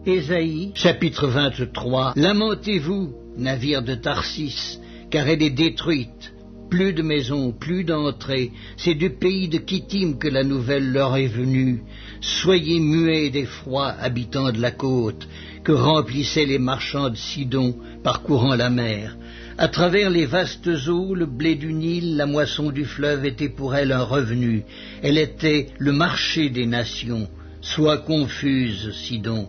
Ésaïe, chapitre 23. Lamentez-vous, navire de Tarsis, car elle est détruite. Plus de maisons, plus d'entrées. C'est du pays de Kittim que la nouvelle leur est venue. Soyez muets d'effroi, habitants de la côte, que remplissaient les marchands de Sidon, parcourant la mer. À travers les vastes eaux, le blé du Nil, la moisson du fleuve était pour elle un revenu. Elle était le marché des nations. Sois confuse, Sidon.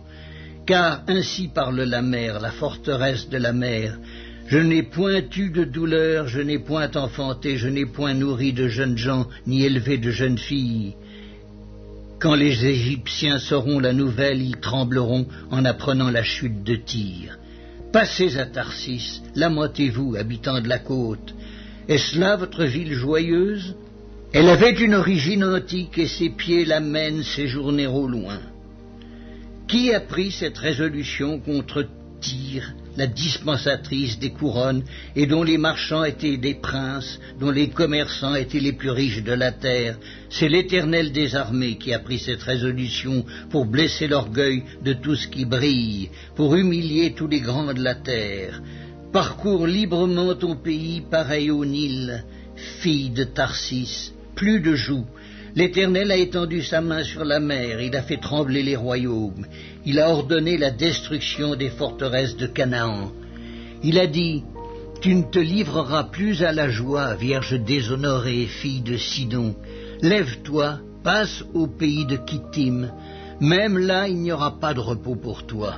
Car ainsi parle la mer, la forteresse de la mer. Je n'ai point eu de douleur, je n'ai point enfanté, je n'ai point nourri de jeunes gens, ni élevé de jeunes filles. Quand les Égyptiens sauront la nouvelle, ils trembleront en apprenant la chute de Tyr. Passez à Tarsis, lamentez-vous, habitants de la côte. Est-ce là votre ville joyeuse? Elle avait une origine antique et ses pieds la mènent séjourner au loin. Qui a pris cette résolution contre Tyr, la dispensatrice des couronnes, et dont les marchands étaient des princes, dont les commerçants étaient les plus riches de la terre? C'est l'Éternel des armées qui a pris cette résolution pour blesser l'orgueil de tout ce qui brille, pour humilier tous les grands de la terre. Parcours librement ton pays pareil au Nil, fille de Tarsis, plus de joug. L'Éternel a étendu sa main sur la mer, il a fait trembler les royaumes, il a ordonné la destruction des forteresses de Canaan. Il a dit, tu ne te livreras plus à la joie, vierge déshonorée, fille de Sidon. Lève-toi, passe au pays de Kittim, même là il n'y aura pas de repos pour toi.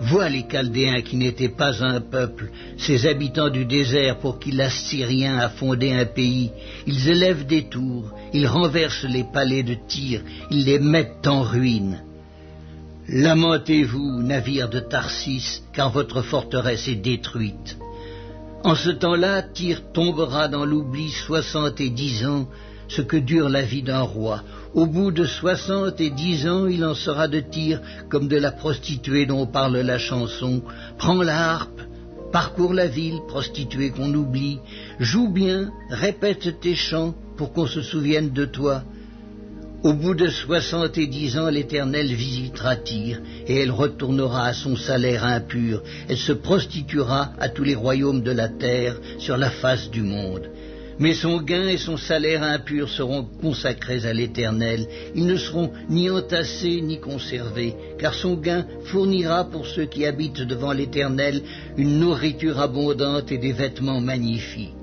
Vois les Chaldéens qui n'étaient pas un peuple, ces habitants du désert pour qui l'Assyrien a fondé un pays. Ils élèvent des tours, ils renversent les palais de Tyr, ils les mettent en ruine. Lamentez-vous, navires de Tarsis, car votre forteresse est détruite. En ce temps-là, Tyr tombera dans l'oubli 70 ans, ce que dure la vie d'un roi. Au bout de 70 ans, il en sera de Tyr comme de la prostituée dont parle la chanson. Prends la harpe, parcours la ville, prostituée qu'on oublie. Joue bien, répète tes chants pour qu'on se souvienne de toi. Au bout de 70 ans, l'Éternel visitera Tyr, et elle retournera à son salaire impur. Elle se prostituera à tous les royaumes de la terre sur la face du monde. Mais son gain et son salaire impur seront consacrés à l'Éternel. Ils ne seront ni entassés ni conservés, car son gain fournira pour ceux qui habitent devant l'Éternel une nourriture abondante et des vêtements magnifiques.